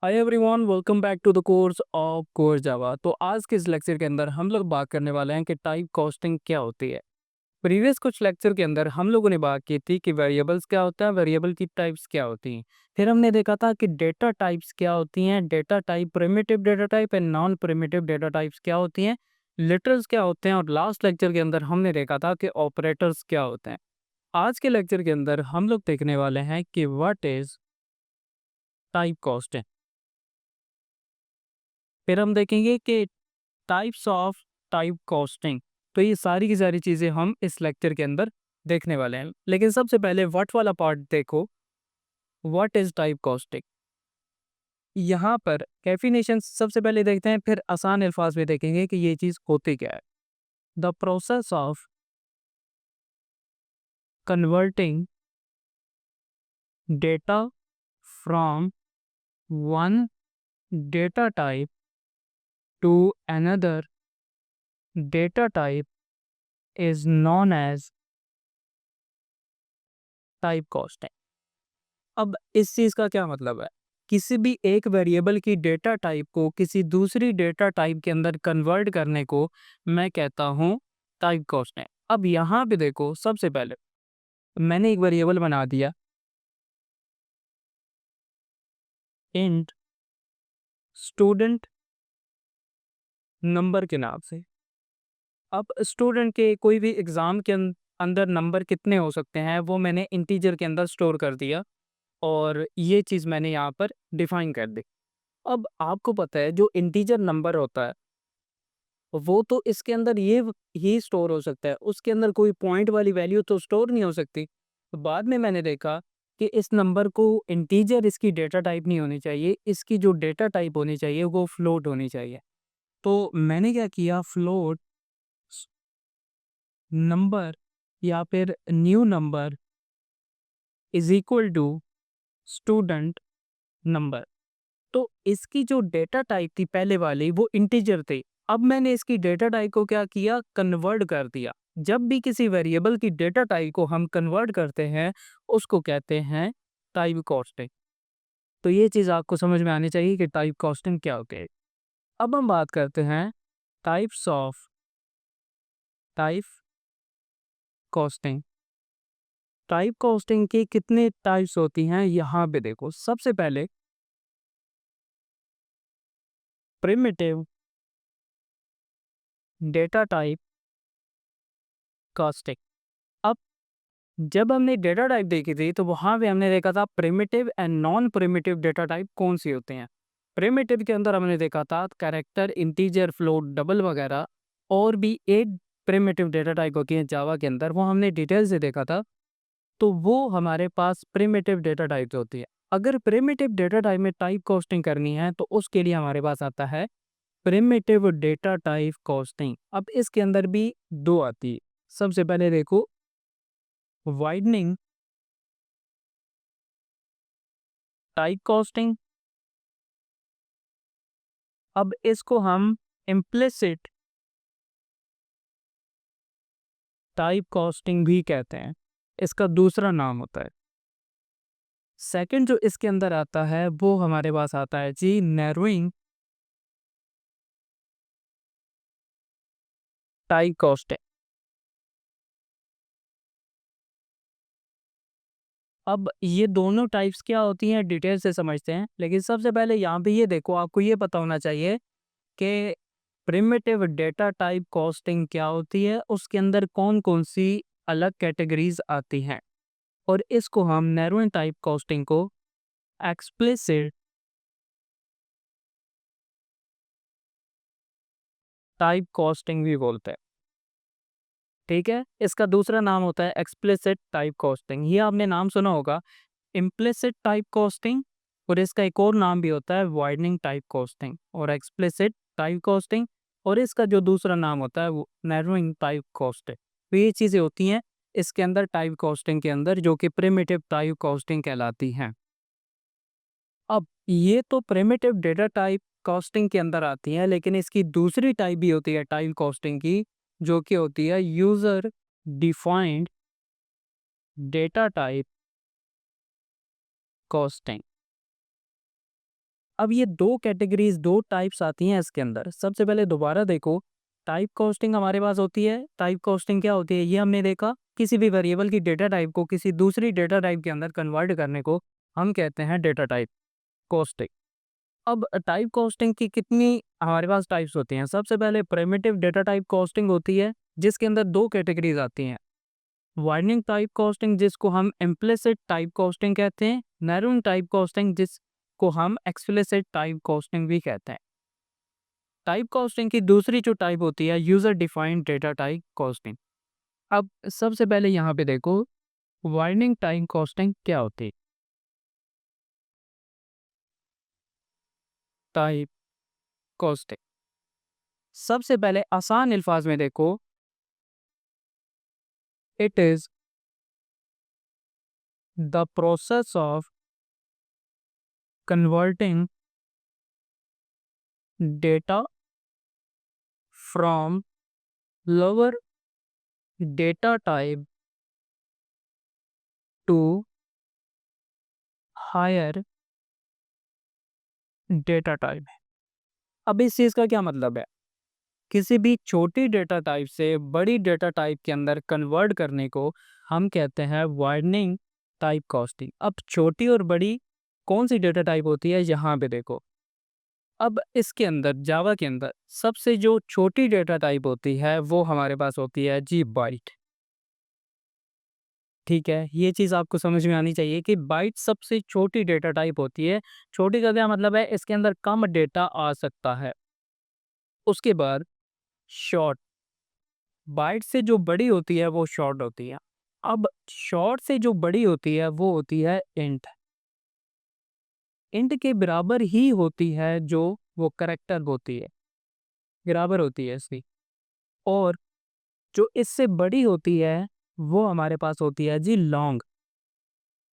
Hi everyone, welcome back to the course of core Java. तो आज के इस लेक्चर के अंदर हम लोग बात करने वाले हैं कि टाइप कास्टिंग क्या होती है। प्रीवियस कुछ लेक्चर के अंदर हम लोगों ने बात की थी कि वेरिएबल्स क्या होता है, वेरिएबल की टाइप्स क्या होती हैं। फिर हमने देखा था कि डेटा टाइप्स क्या होती हैं, data type, primitive data type and non primitive data types क्या होती हैं, लिटरल्स क्या होते हैं, और लास्ट लेक्चर के अंदर हमने देखा था कि ऑपरेटर्स क्या होते हैं। आज के लेक्चर के अंदर हम लोग देखने वाले हैं कि व्हाट इज टाइप कास्टिंग। फिर हम देखेंगे कि टाइप्स ऑफ टाइप कास्टिंग। तो ये सारी की सारी चीज़ें हम इस लेक्चर के अंदर देखने वाले हैं। लेकिन सबसे पहले व्हाट वाला पार्ट देखो। What is type casting. यहाँ पर डेफिनेशन सबसे पहले देखते हैं, फिर आसान अल्फाज में देखेंगे कि ये चीज़ होती क्या है। The process of converting data from one data type to another data type is known as type casting. अब इस चीज़ का क्या मतलब है? किसी भी एक वेरिएबल की डेटा टाइप को किसी दूसरी डेटा टाइप के अंदर कन्वर्ट करने को मैं कहता हूँ टाइप कास्टिंग। अब यहाँ पे देखो, सबसे पहले मैंने एक वेरिएबल बना दिया इंट स्टूडेंट नंबर के नाम से। अब स्टूडेंट के कोई भी एग्ज़ाम के अंदर नंबर कितने हो सकते हैं वो मैंने इंटीजर के अंदर स्टोर कर दिया, और ये चीज़ मैंने यहाँ पर डिफाइन कर दी। अब आपको पता है जो इंटीजर नंबर होता है वो तो इसके अंदर ये ही स्टोर हो सकता है, उसके अंदर कोई पॉइंट वाली वैल्यू तो स्टोर नहीं हो सकती। तो बाद में मैंने देखा कि इस नंबर को इंटीजर इसकी डेटा टाइप नहीं होनी चाहिए, इसकी जो डेटा टाइप होनी चाहिए वो फ्लोट होनी चाहिए। तो मैंने क्या किया, फ्लोट नंबर या फिर new number is equal to student number. तो इसकी जो डेटा टाइप थी पहले वाली वो इंटीजर थी। अब मैंने इसकी डेटा टाइप को क्या किया, कन्वर्ट कर दिया। जब भी किसी वेरिएबल की डेटा टाइप को हम कन्वर्ट करते हैं उसको कहते हैं टाइप कास्टिंग। तो ये चीज़ आपको समझ में आनी चाहिए कि टाइप कास्टिंग क्या होती है। अब हम बात करते हैं types of type casting. Type casting की कितने टाइप्स होती हैं यहाँ पे देखो। सबसे पहले प्रिमिटिव डेटा टाइप कास्टिंग। अब जब हमने डेटा टाइप देखी थी तो वहाँ पे हमने देखा था primitive and non primitive data type कौन सी होते हैं। प्रिमिटिव के अंदर हमने देखा था कैरेक्टर, इंटीजर, फ्लोट, डबल वगैरह, और भी 8 प्रिमिटिव डेटा टाइप होती हैं जावा के अंदर, वो हमने डिटेल से देखा था। तो वो हमारे पास प्रिमिटिव डेटा टाइप होती है। अगर प्रिमिटिव डेटा टाइप में टाइप कास्टिंग करनी है तो उसके लिए हमारे पास आता है प्रिमिटिव डेटा टाइप कास्टिंग। अब इसके अंदर भी दो आती है। सबसे पहले देखो, वाइडनिंग टाइप कास्टिंग। अब इसको हम इम्प्लिसिट टाइप कास्टिंग भी कहते हैं, इसका दूसरा नाम होता है। सेकंड जो इसके अंदर आता है वो हमारे पास आता है जी नैरोइंग टाइप कास्टिंग। अब ये दोनों टाइप्स क्या होती हैं डिटेल से समझते हैं, लेकिन सबसे पहले यहाँ पे ये देखो, आपको ये पता होना चाहिए कि प्रिमिटिव डेटा टाइप कास्टिंग क्या होती है, उसके अंदर कौन कौन सी अलग कैटेगरीज आती हैं। और इसको हम नैरोइंग टाइप कास्टिंग को एक्सप्लिसिट टाइप कास्टिंग भी बोलते हैं। ठीक है, इसका दूसरा नाम होता है एक्सप्लिसिट टाइप कास्टिंग। ये आपने नाम सुना होगा, इम्प्लिसिट टाइप कास्टिंग। और इसका एक और नाम भी होता है वाइडनिंग टाइप कास्टिंग और एक्सप्लिसिट टाइप कास्टिंग। और इसका जो दूसरा नाम होता है वो नैरोइंग टाइप कास्टिंग। तो ये चीज़ें होती हैं इसके अंदर टाइप कास्टिंग के अंदर, जो कि प्रिमिटिव टाइप कास्टिंग कहलाती हैं। अब ये तो प्रिमिटिव डेटा टाइप कास्टिंग के अंदर आती है, लेकिन इसकी दूसरी टाइप भी होती है टाइप कास्टिंग की, जो कि होती है user defined data type casting. अब ये 2 कैटेगरीज़ 2 टाइप्स आती हैं इसके अंदर। सबसे पहले दोबारा देखो, टाइप कास्टिंग हमारे पास होती है। टाइप कास्टिंग क्या होती है ये हमने देखा, किसी भी वेरिएबल की डेटा टाइप को किसी दूसरी डेटा टाइप के अंदर कन्वर्ट करने को हम कहते हैं डेटा टाइप कास्टिंग। अब टाइप कास्टिंग की कितनी हमारे पास टाइप्स होती हैं। सबसे पहले प्रिमिटिव डेटा टाइप कास्टिंग होती है, जिसके अंदर 2 कैटेगरीज़ आती हैं। वार्निंग टाइप कास्टिंग जिसको हम इम्प्लिसिट टाइप कास्टिंग कहते हैं, नैरोइंग टाइप कास्टिंग जिसको हम एक्सप्लिसिट टाइप कास्टिंग भी कहते हैं। टाइप कास्टिंग की दूसरी जो टाइप होती है user defined data type casting. अब सबसे पहले यहाँ पे देखो, वार्निंग टाइप कास्टिंग क्या होती है। टाइप कास्टिंग सबसे पहले आसान अल्फाज में देखो, it is the process of converting data from lower data type to higher data type। अब इस चीज़ का क्या मतलब है, किसी भी छोटी डेटा टाइप से बड़ी डेटा टाइप के अंदर कन्वर्ट करने को हम कहते हैं वार्निंग टाइप कास्टिंग। अब छोटी और बड़ी कौन सी डेटा टाइप होती है यहाँ पे देखो। अब इसके अंदर जावा के अंदर सबसे जो छोटी डेटा टाइप होती है वो हमारे पास होती है जी बाइट। ठीक है, ये चीज़ आपको समझ में आनी चाहिए कि बाइट सबसे छोटी डेटा टाइप होती है। छोटी का क्या मतलब है, इसके अंदर कम डेटा आ सकता है। उसके बाद शॉर्ट, बाइट से जो बड़ी होती है वो शॉर्ट होती है। अब शॉर्ट से जो बड़ी होती है वो होती है इंट। इंट के बराबर ही होती है जो वो करेक्टर होती है, बराबर होती है इसकी। और जो इससे बड़ी होती है वो हमारे पास होती है जी लॉन्ग।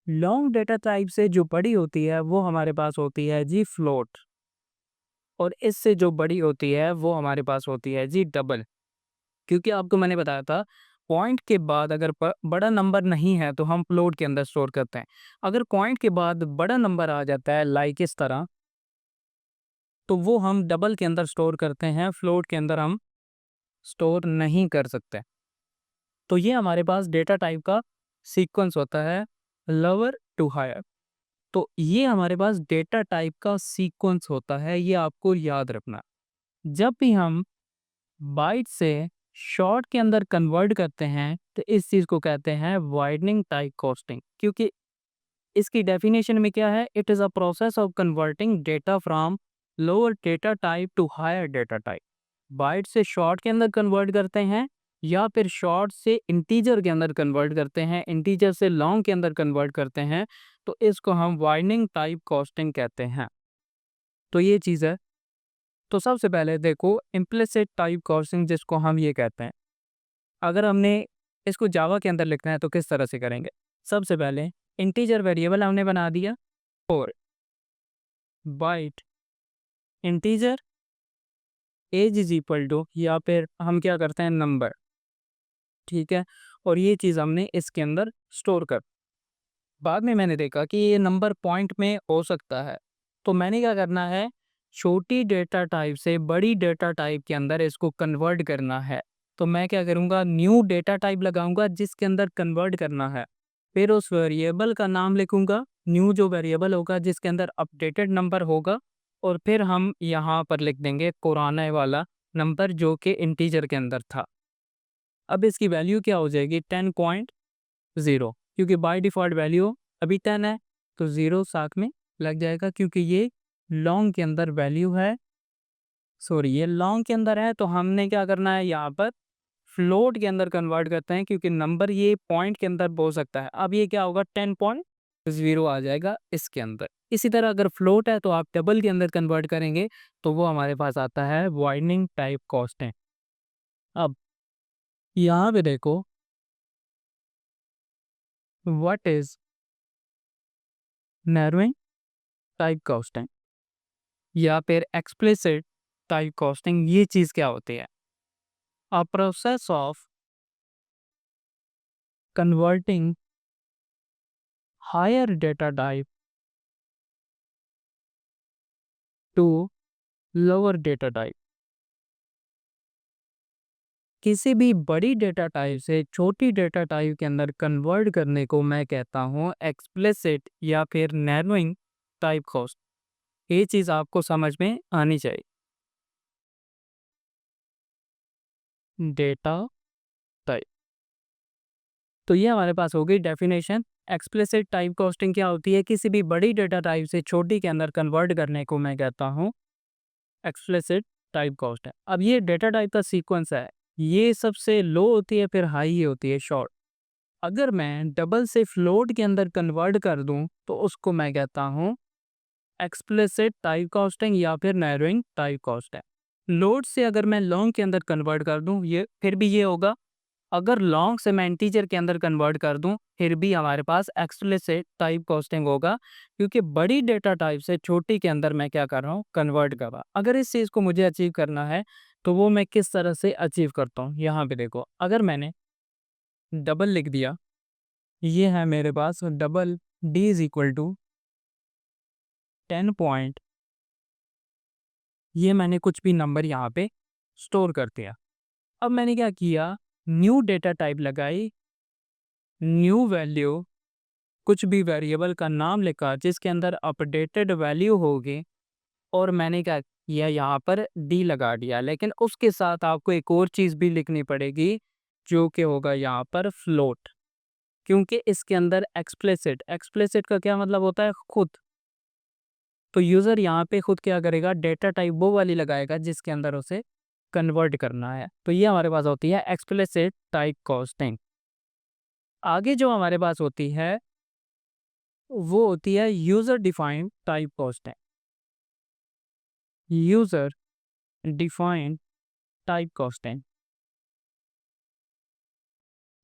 लॉन्ग डेटा टाइप से जो बड़ी होती है वो हमारे पास होती है जी फ्लोट। और इससे जो बड़ी होती है वो हमारे पास होती है जी डबल। क्योंकि आपको मैंने बताया था, पॉइंट के बाद अगर बड़ा नंबर नहीं है तो हम फ्लोट के अंदर स्टोर करते हैं। अगर पॉइंट के बाद बड़ा नंबर आ जाता है लाइक इस तरह, तो वो हम डबल के अंदर स्टोर करते हैं, फ्लोट के अंदर हम स्टोर नहीं कर सकते। तो ये हमारे पास डेटा टाइप का सीक्वेंस होता है, लोअर टू हायर। तो ये हमारे पास डेटा टाइप का सीक्वेंस होता है, ये आपको याद रखना। जब भी हम बाइट से शॉर्ट के अंदर कन्वर्ट करते हैं तो इस चीज़ को कहते हैं वाइडनिंग टाइप कास्टिंग। क्योंकि इसकी डेफिनेशन में क्या है, it is a process of converting data from lower data type to higher data type. Byte से शॉर्ट के अंदर कन्वर्ट करते हैं या फिर शॉर्ट से इंटीजर के अंदर कन्वर्ट करते हैं, इंटीजर से लॉन्ग के अंदर कन्वर्ट करते हैं, तो इसको हम वाइडनिंग टाइप कास्टिंग कहते हैं। तो ये चीज़ है। तो सबसे पहले देखो इम्प्लिसिट टाइप कास्टिंग जिसको हम ये कहते हैं। अगर हमने इसको जावा के अंदर लिखना है तो किस तरह से करेंगे। सबसे पहले इंटीजर वेरिएबल हमने बना दिया, और byte integer as is equal to, या फिर हम क्या करते हैं नंबर। ठीक है, और ये चीज़ हमने इसके अंदर स्टोर कर। बाद में मैंने देखा कि ये नंबर पॉइंट में हो सकता है, तो मैंने क्या करना है, छोटी डेटा टाइप से बड़ी डेटा टाइप के अंदर इसको कन्वर्ट करना है। तो मैं क्या करूँगा, न्यू डेटा टाइप लगाऊंगा जिसके अंदर कन्वर्ट करना है। फिर उस वेरिएबल का नाम लिखूंगा, न्यू जो वेरिएबल होगा जिसके अंदर अपडेटेड नंबर होगा, और फिर हम यहाँ पर लिख देंगे पुराने वाला नंबर जो कि इंटीजर के अंदर था। अब इसकी वैल्यू क्या हो जाएगी, 10.0, क्योंकि बाय डिफ़ॉल्ट वैल्यू अभी 10 है, तो 0 साथ में लग जाएगा क्योंकि ये लॉन्ग के अंदर वैल्यू है। सॉरी, ये लॉन्ग के अंदर है, तो हमने क्या करना है यहाँ पर फ्लोट के अंदर कन्वर्ट करते हैं, क्योंकि नंबर ये पॉइंट के अंदर हो सकता है। अब ये क्या होगा, 10.0 आ जाएगा इसके अंदर। इसी तरह अगर फ्लोट है तो आप डबल के अंदर कन्वर्ट करेंगे तो वो हमारे पास आता है वाइडनिंग टाइप कास्टिंग। अब यहाँ पे देखो, what is narrowing type casting या फिर एक्सप्लिसिट टाइप कास्टिंग, ये चीज़ क्या होती है, a process of converting higher data type to lower data type. किसी भी बड़ी डेटा टाइप से छोटी डेटा टाइप के अंदर कन्वर्ट करने को मैं कहता हूँ एक्सप्लिसिट या फिर नैरोइंग टाइप कॉस्ट। ये चीज़ आपको समझ में आनी चाहिए। डेटा टाइप, तो ये हमारे पास हो गई डेफिनेशन। एक्सप्लिसिट टाइप कॉस्टिंग क्या होती है? किसी भी बड़ी डेटा टाइप से छोटी के अंदर कन्वर्ट करने को मैं कहता हूँ एक्सप्लिसिट टाइप कॉस्ट है। अब ये डेटा टाइप का सीक्वेंस है, ये सबसे लो होती है फिर हाई होती है शॉर्ट। अगर मैं डबल से फ्लोट के अंदर कन्वर्ट कर दूं तो उसको मैं कहता हूं एक्सप्लिसिट टाइप कॉस्टिंग या फिर नैरोइंग टाइप कॉस्ट है। लोड से अगर मैं लॉन्ग के अंदर कन्वर्ट कर दूं ये फिर भी ये होगा। अगर लॉन्ग से मैं इंटीजर के अंदर कन्वर्ट कर दूं फिर भी हमारे पास एक्सप्लिसिट टाइप कॉस्टिंग होगा, क्योंकि बड़ी डेटा टाइप से छोटी के अंदर मैं क्या कर रहा हूँ, कन्वर्ट कर रहा। अगर इस चीज़ को मुझे अचीव करना है तो वो मैं किस तरह से अचीव करता हूँ, यहाँ पे देखो। अगर मैंने डबल लिख दिया, ये है मेरे पास double D is equal to 10 point, ये मैंने कुछ भी नंबर यहाँ पे स्टोर कर दिया। अब मैंने क्या किया, न्यू डेटा टाइप लगाई, न्यू वैल्यू, कुछ भी वेरिएबल का नाम लिखा जिसके अंदर अपडेटेड वैल्यू होगी, और मैंने क्या किया, यहाँ पर डी लगा दिया। लेकिन उसके साथ आपको एक और चीज़ भी लिखनी पड़ेगी जो कि होगा यहाँ पर फ्लोट, क्योंकि इसके अंदर एक्सप्लिसिट, एक्सप्लिसिट का क्या मतलब होता है, खुद। तो यूज़र यहाँ पे खुद क्या करेगा, डेटा टाइप वो वाली लगाएगा जिसके अंदर उसे कन्वर्ट करना है। तो ये हमारे पास होती है एक्सप्लिसिट टाइप कॉस्टिंग। आगे जो हमारे पास होती है वो होती है user defined type costing. User defined type costing,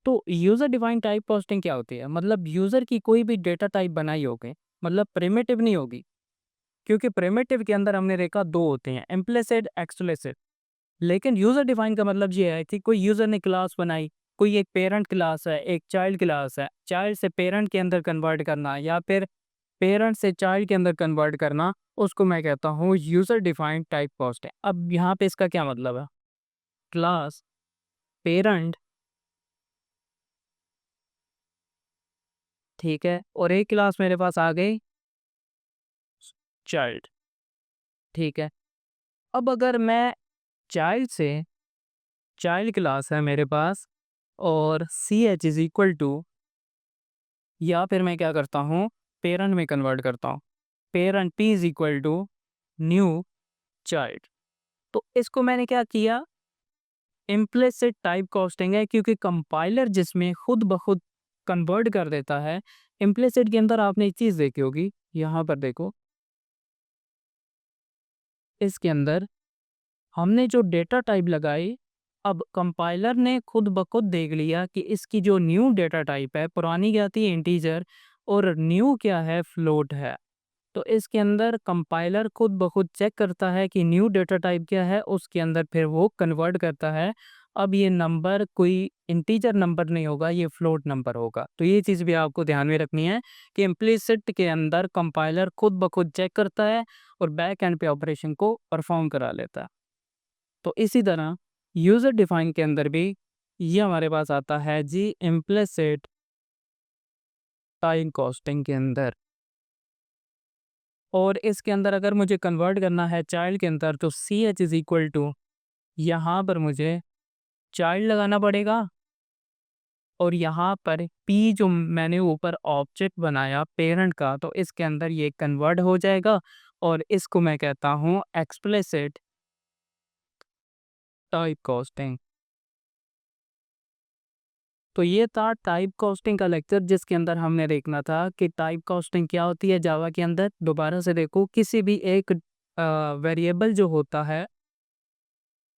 तो यूज़र डिफाइंड टाइप कॉस्टिंग क्या होती है, मतलब यूज़र की कोई भी डेटा टाइप बनाई होगी, मतलब प्रिमिटिव नहीं होगी, क्योंकि प्रिमिटिव के अंदर हमने देखा दो होते हैं, इम्प्लिसिट, एक्सप्लिसिट। लेकिन यूज़र डिफाइन का मतलब ये है कि कोई यूज़र ने क्लास बनाई, कोई एक पेरेंट क्लास है, एक चाइल्ड क्लास है, चाइल्ड से पेरेंट के अंदर कन्वर्ट करना या फिर पेरेंट से चाइल्ड के अंदर कन्वर्ट करना, उसको मैं कहता हूँ यूज़र डिफाइंड टाइप कॉस्ट है। अब यहाँ पे इसका क्या मतलब है, क्लास पेरेंट, ठीक है, और एक क्लास मेरे पास आ गई चाइल्ड, ठीक है। अब अगर मैं चाइल्ड से, चाइल्ड क्लास है मेरे पास, और C H is equal to, या फिर मैं क्या करता हूँ, पेरेंट में कन्वर्ट करता हूँ, parent P is equal to new child. तो इसको मैंने क्या किया, इम्प्लिसिट टाइप कॉस्टिंग है, क्योंकि कंपाइलर जिसमें खुद ब खुद कन्वर्ट कर देता है। इम्प्लिसिट के अंदर आपने एक चीज़ देखी होगी, यहाँ पर देखो, इसके अंदर हमने जो डेटा टाइप लगाई, अब कंपाइलर ने खुद ब खुद देख लिया कि इसकी जो न्यू डेटा टाइप है, पुरानी क्या थी इंटीजर, और न्यू क्या है, फ्लोट है। तो इसके अंदर कंपाइलर खुद ब खुद चेक करता है कि न्यू डेटा टाइप क्या है, उसके अंदर फिर वो कन्वर्ट करता है। अब ये नंबर कोई इंटीजर नंबर नहीं होगा, ये फ्लोट नंबर होगा। तो ये चीज़ भी आपको ध्यान में रखनी है कि इम्प्लिसिट के अंदर कंपाइलर खुद ब खुद चेक करता है और बैक एंड पे ऑपरेशन को परफॉर्म करा लेता है। तो इसी तरह यूज़र डिफाइन के अंदर भी ये हमारे पास आता है जी, इम्प्लिसिट टाइम कॉस्टिंग के अंदर। और इसके अंदर अगर मुझे कन्वर्ट करना है चाइल्ड के अंदर, तो C H is equal to, यहाँ पर मुझे चाइल्ड लगाना पड़ेगा, और यहाँ पर पी जो मैंने ऊपर ऑब्जेक्ट बनाया पेरेंट का, तो इसके अंदर ये कन्वर्ट हो जाएगा, और इसको मैं कहता हूँ एक्सप्लिसिट टाइप कॉस्टिंग। तो ये था टाइप कॉस्टिंग का लेक्चर, जिसके अंदर हमने देखना था कि टाइप कॉस्टिंग क्या होती है जावा के अंदर। दोबारा से देखो, किसी भी एक वेरिएबल जो होता है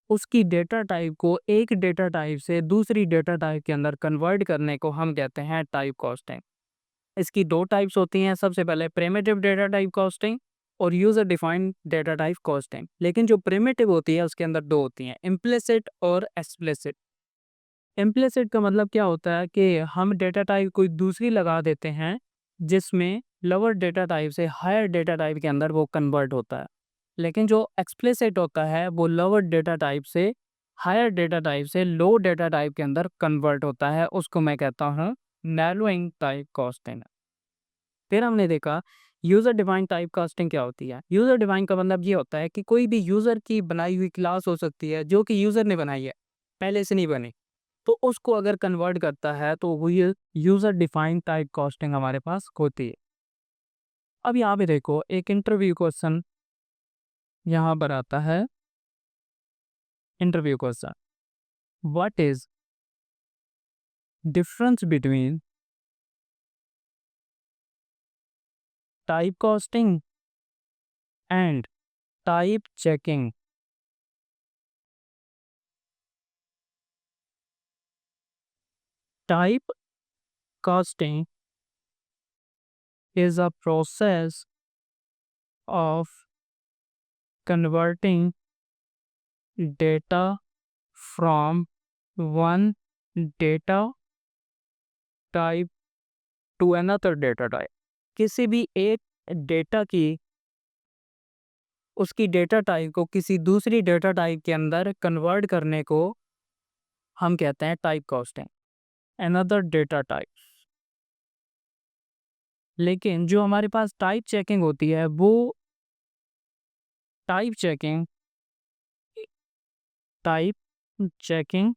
उसकी डेटा टाइप को एक डेटा टाइप से दूसरी डेटा टाइप के अंदर कन्वर्ट करने को हम कहते हैं टाइप कॉस्टिंग। इसकी दो टाइप्स होती हैं, सबसे पहले प्रिमिटिव डेटा टाइप कॉस्टिंग और user defined data type costing. लेकिन जो प्रिमिटिव होती है उसके अंदर दो होती हैं, इम्प्लिसिट और एक्सप्लिसिट। इम्प्लिसिट का मतलब क्या होता है कि हम डेटा टाइप कोई दूसरी लगा देते हैं जिसमें लोअर डेटा टाइप से हायर डेटा टाइप के अंदर वो कन्वर्ट होता है। लेकिन जो एक्सप्लिसिट होता है वो लोअर डेटा टाइप से हायर डेटा टाइप से लो डेटा टाइप के अंदर कन्वर्ट होता है, उसको मैं कहता हूँ नैरोइंग टाइप कास्टिंग। फिर हमने देखा यूज़र डिफाइंड टाइप कास्टिंग क्या होती है। यूज़र डिफाइंड का मतलब ये होता है कि कोई भी यूज़र की बनाई हुई क्लास हो सकती है जो कि यूज़र ने बनाई है, पहले से नहीं बनी, तो उसको अगर कन्वर्ट करता है तो वो ये यूज़र डिफाइंड टाइप कास्टिंग हमारे पास होती है। अब यहाँ पे देखो एक इंटरव्यू क्वेश्चन यहाँ पर आता है। Interview question, what is difference between type casting and type checking? Type casting is a process of converting data from one data type to another data type। किसी भी एक डेटा की उसकी डेटा टाइप को किसी दूसरी डेटा टाइप के अंदर कन्वर्ट करने को हम कहते हैं type casting, another data type. लेकिन जो हमारे पास टाइप चेकिंग होती है वो type checking type checking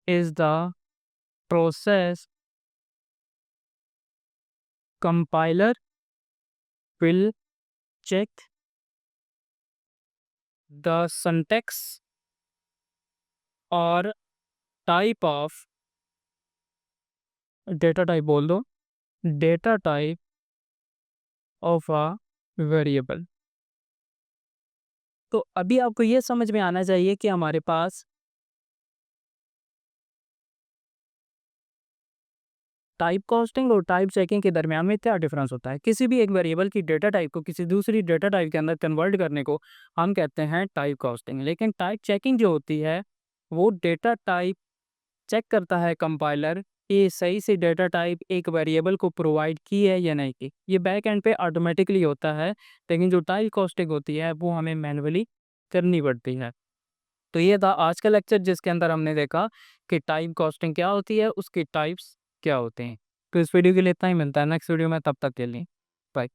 is the process compiler will check the syntax or type of data type बोल दो data type of a variable। तो अभी आपको ये समझ में आना चाहिए कि हमारे पास टाइप कास्टिंग और टाइप चेकिंग के दरमियान में क्या डिफरेंस होता है। किसी भी एक वेरिएबल की डेटा टाइप को किसी दूसरी डेटा टाइप के अंदर कन्वर्ट करने को हम कहते हैं टाइप कास्टिंग। लेकिन टाइप चेकिंग जो होती है वो डेटा टाइप चेक करता है कंपाइलर कि सही से डेटा टाइप एक वेरिएबल को प्रोवाइड की है या नहीं की। ये बैक एंड पे ऑटोमेटिकली होता है, लेकिन जो टाइप कास्टिंग होती है वो हमें मैन्युअली करनी पड़ती है। तो ये था आज का लेक्चर जिसके अंदर हमने देखा कि टाइप कॉस्टिंग क्या होती है, उसके टाइप्स क्या होते हैं। तो इस वीडियो के लिए इतना ही, मिलता है नेक्स्ट वीडियो में, तब तक के लिए।